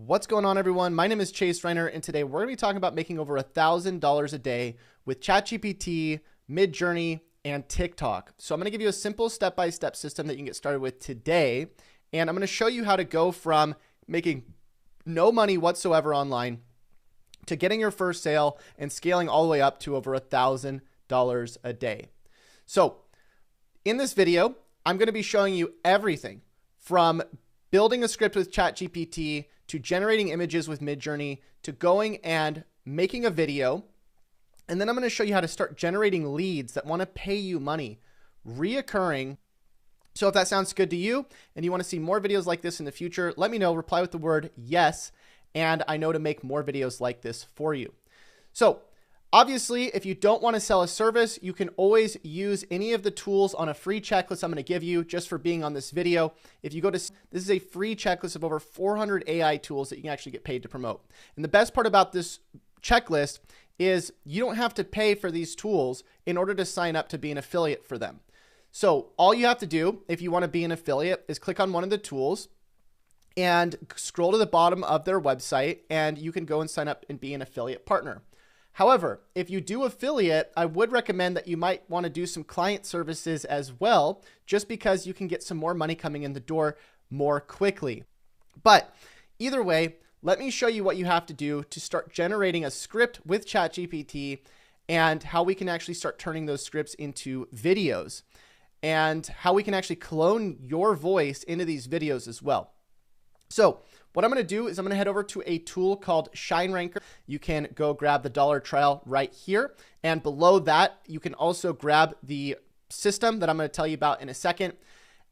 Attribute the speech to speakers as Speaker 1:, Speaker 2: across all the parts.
Speaker 1: What's going on, everyone? My name is Chase Reiner, and today we're going to be talking about making over $1,000 a day with ChatGPT, MidJourney, and TikTok. So I'm going to give you a simple step-by-step system that you can get started with today, and I'm going to show you how to go from making no money whatsoever online to getting your first sale and scaling all the way up to over $1,000 a day. So in this video, I'm going to be showing you everything from building a script with ChatGPT to generating images with MidJourney to going and making a video. And then I'm going to show you how to start generating leads that want to pay you money, reoccurring. So if that sounds good to you and you want to see more videos like this in the future, let me know. Reply with the word yes, and I know to make more videos like this for you. So obviously, if you don't want to sell a service, you can always use any of the tools on a free checklist I'm going to give you just for being on this video. If you go to, this is a free checklist of over 400 AI tools that you can actually get paid to promote. And the best part about this checklist is you don't have to pay for these tools in order to sign up to be an affiliate for them. So all you have to do if you want to be an affiliate is click on one of the tools and scroll to the bottom of their website, and you can go and sign up and be an affiliate partner. However, if you do affiliate, I would recommend that you might want to do some client services as well, just because you can get some more money coming in the door more quickly. But either way, let me show you what you have to do to start generating a script with ChatGPT and how we can actually start turning those scripts into videos and how we can actually clone your voice into these videos as well. So what I'm going to do is I'm going to head over to a tool called ShineRanker. You can go grab the $1 trial right here. And below that, you can also grab the system that I'm going to tell you about in a second.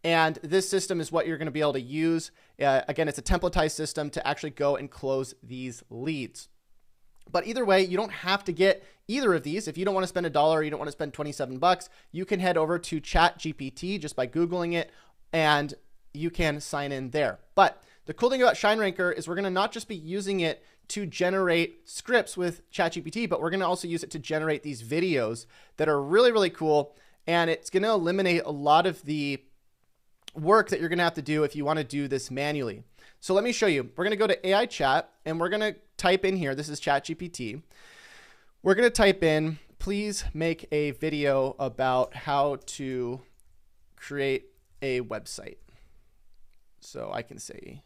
Speaker 1: And this system is what you're going to be able to use. Again, it's a templatized system to actually go and close these leads. But either way, you don't have to get either of these. If you don't want to spend $1 or you don't want to spend 27 bucks, you can head over to ChatGPT just by Googling it, and you can sign in there. But the cool thing about ShineRanker is we're going to not just be using it to generate scripts with ChatGPT, but we're going to also use it to generate these videos that are really, really cool. And it's going to eliminate a lot of the work that you're going to have to do if you want to do this manually. So let me show you. We're going to go to AI chat and we're going to type in here. This is ChatGPT. We're going to type in, please make a video about how to create a website. So I can say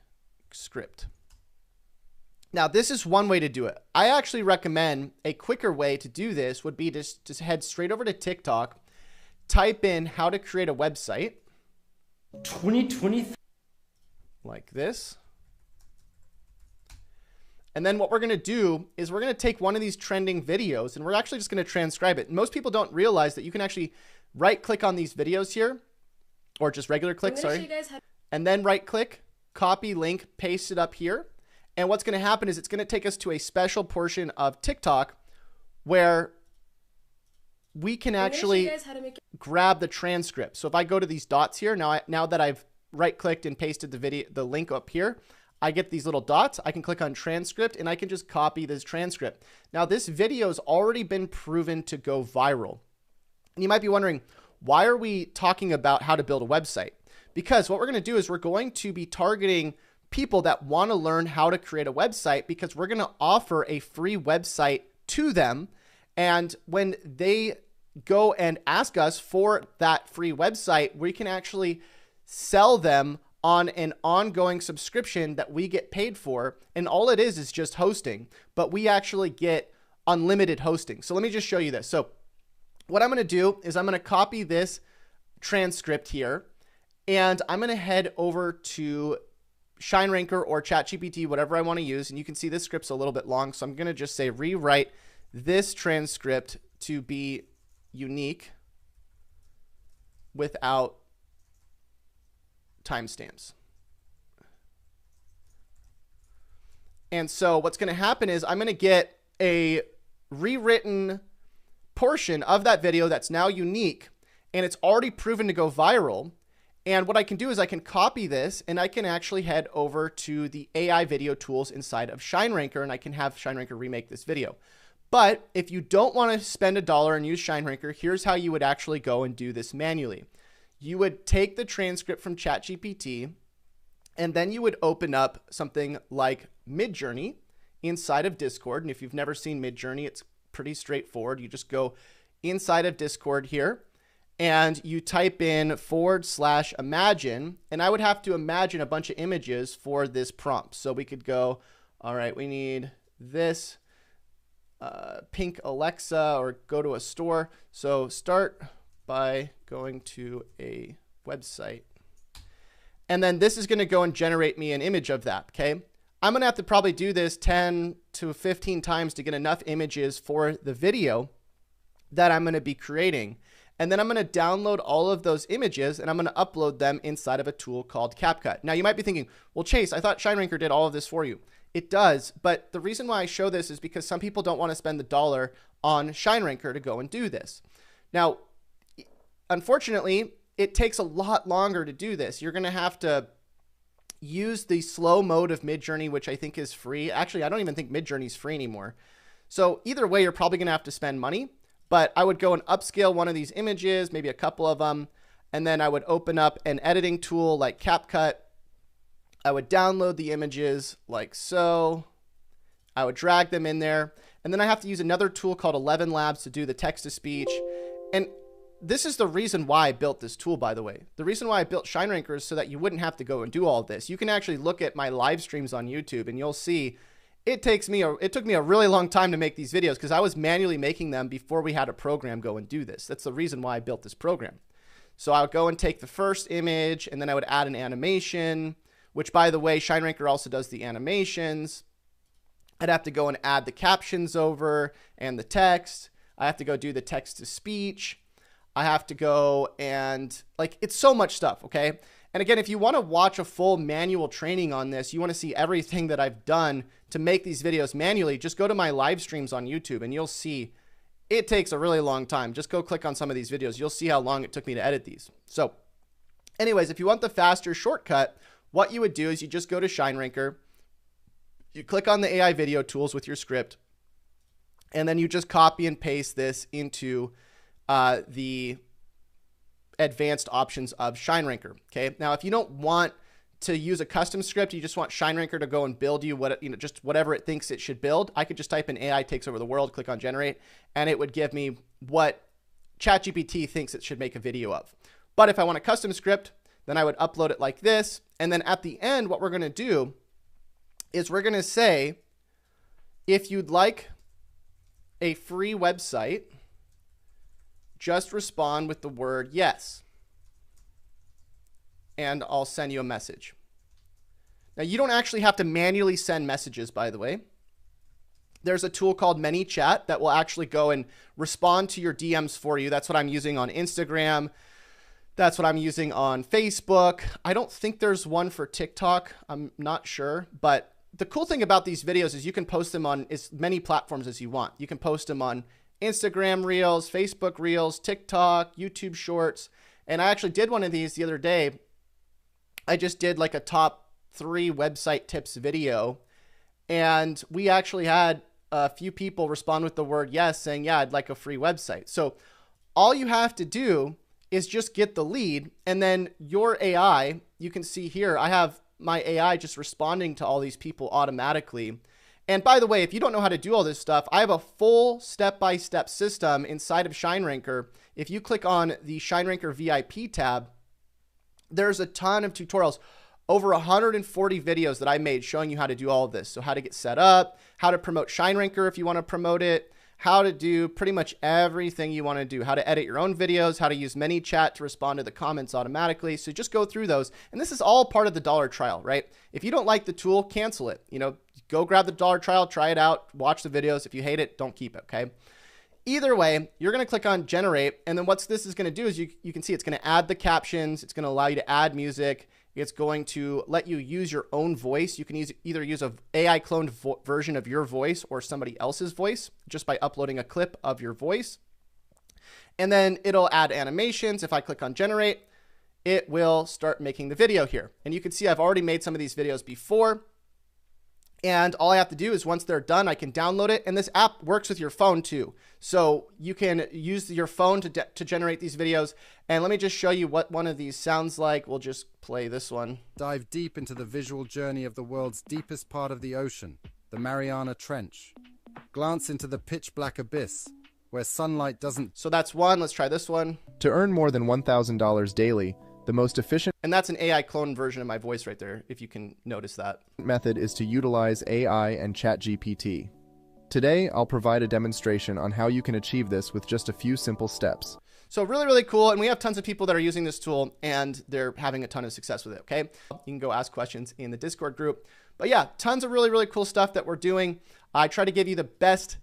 Speaker 1: script. Now, this is one way to do it. I actually recommend a quicker way to do this would be to head straight over to TikTok, type in how to create a website.
Speaker 2: 2020.
Speaker 1: Like this. And then what we're going to do is we're going to take one of these trending videos and we're actually just going to transcribe it. Most people don't realize that you can actually right click on these videos here, or just regular click, sorry. And then right click, copy link, paste it up here. And what's going to happen is it's going to take us to a special portion of TikTok where we can actually grab the transcript. So if I go to these dots here, now that I've right clicked and pasted the link up here, I get these little dots. I can click on transcript and I can just copy this transcript. Now this video has already been proven to go viral. And you might be wondering, why are we talking about how to build a website? Because what we're going to do is we're going to be targeting people that want to learn how to create a website, because we're going to offer a free website to them. And when they go and ask us for that free website, we can actually sell them on an ongoing subscription that we get paid for. And all it is just hosting, but we actually get unlimited hosting. So let me just show you this. So what I'm going to do is I'm going to copy this transcript here, and I'm going to head over to ShineRanker or ChatGPT, whatever I want to use. And you can see this script's a little bit long. So I'm going to just say rewrite this transcript to be unique without timestamps. And so what's going to happen is I'm going to get a rewritten portion of that video that's now unique, and it's already proven to go viral. And what I can do is I can copy this and I can actually head over to the AI video tools inside of ShineRanker, and I can have ShineRanker remake this video. But if you don't want to spend $1 and use ShineRanker, here's how you would actually go and do this manually. You would take the transcript from ChatGPT And then you would open up something like MidJourney inside of Discord. And if you've never seen MidJourney, it's pretty straightforward. You just go inside of Discord here and you type in /imagine. And I would have to imagine a bunch of images for this prompt. So we could go, all right, we need this pink Alexa, or go to a store. So start by going to a website. And then this is going to go and generate me an image of that, okay? I'm going to have to probably do this 10 to 15 times to get enough images for the video that I'm going to be creating. And then I'm going to download all of those images and I'm going to upload them inside of a tool called CapCut. Now you might be thinking, well, Chase, I thought ShineRanker did all of this for you. It does, but the reason why I show this is because some people don't want to spend the dollar on ShineRanker to go and do this. Now, unfortunately, it takes a lot longer to do this. You're going to have to use the slow mode of MidJourney, which I think is free. Actually, I don't even think MidJourney is free anymore. So either way, you're probably going to have to spend money, but I would go and upscale one of these images, maybe a couple of them, and then I would open up an editing tool like CapCut. I would download the images like so. I would drag them in there, and then I have to use another tool called 11 Labs to do the text-to-speech. And this is the reason why I built this tool, by the way. The reason why I built ShineRanker is so that you wouldn't have to go and do all of this. You can actually look at my live streams on YouTube and you'll see it took me a really long time to make these videos because I was manually making them before we had a program go and do this. That's the reason why I built this program. So I would go and take the first image and then I would add an animation, which, by the way, ShineRanker also does the animations. I'd have to go and add the captions over and the text. I have to go do the text to speech. I have to go and, like, it's so much stuff, okay? And again, if you want to watch a full manual training on this, you want to see everything that I've done to make these videos manually, just go to my live streams on YouTube and you'll see it takes a really long time. Just go click on some of these videos. You'll see how long it took me to edit these. So anyways, if you want the faster shortcut, what you would do is you just go to ShineRanker, you click on the AI video tools with your script, and then you just copy and paste this into the advanced options of ShineRanker. Okay. Now, if you don't want to use a custom script, you just want ShineRanker to go and build you just whatever it thinks it should build. I could just type in AI takes over the world, click on generate, and it would give me what ChatGPT thinks it should make a video of. But if I want a custom script, then I would upload it like this. And then at the end, what we're going to do is we're going to say, if you'd like a free website, just respond with the word yes. And I'll send you a message. Now, you don't actually have to manually send messages, by the way. There's a tool called ManyChat that will actually go and respond to your DMs for you. That's what I'm using on Instagram. That's what I'm using on Facebook. I don't think there's one for TikTok. I'm not sure. But the cool thing about these videos is you can post them on as many platforms as you want. You can post them on Instagram Reels, Facebook Reels, TikTok, YouTube Shorts. And I actually did one of these the other day. I just did like a top 3 website tips video. And we actually had a few people respond with the word yes, saying, yeah, I'd like a free website. So all you have to do is just get the lead, and then your AI, you can see here, I have my AI just responding to all these people automatically. And by the way, if you don't know how to do all this stuff, I have a full step-by-step system inside of ShineRanker. If you click on the ShineRanker VIP tab, there's a ton of tutorials, over 140 videos that I made showing you how to do all of this. So how to get set up, how to promote ShineRanker if you want to promote it, how to do pretty much everything you want to do, how to edit your own videos, how to use ManyChat to respond to the comments automatically. So just go through those. And this is all part of the $1 trial, right? If you don't like the tool, cancel it. Go grab the $1 trial, try it out, watch the videos. If you hate it, don't keep it, okay? Either way, you're going to click on generate. And then what this is going to do is you can see it's going to add the captions. It's going to allow you to add music. It's going to let you use your own voice. You can either use an AI cloned version of your voice or somebody else's voice just by uploading a clip of your voice. And then it'll add animations. If I click on generate, it will start making the video here. And you can see I've already made some of these videos before. And all I have to do is once they're done, I can download it. And this app works with your phone too. So you can use your phone to generate these videos. And let me just show you what one of these sounds like. We'll just play this one.
Speaker 3: Dive deep into the visual journey of the world's deepest part of the ocean, the Mariana Trench. Glance into the pitch black abyss, where sunlight doesn't...
Speaker 1: So that's one. Let's try this one.
Speaker 4: To earn more than $1,000 daily, the most efficient
Speaker 1: And that's an AI clone version of my voice right there, if you can notice that.
Speaker 4: method is to utilize AI and Chat GPT. Today, I'll provide a demonstration on how you can achieve this with just a few simple steps.
Speaker 1: So really, really cool. And we have tons of people that are using this tool and they're having a ton of success with it, okay? You can go ask questions in the Discord group. But yeah, tons of really, really cool stuff that we're doing. I try to give you the best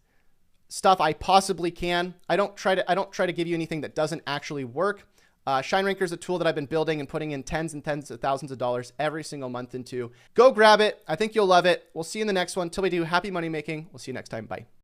Speaker 1: stuff I possibly can. I don't try to give you anything that doesn't actually work. ShineRanker is a tool that I've been building and putting in tens and tens of thousands of dollars every single month into. Go grab it. I think you'll love it. We'll see you in the next one. Till we do, happy money making. We'll see you next time. Bye.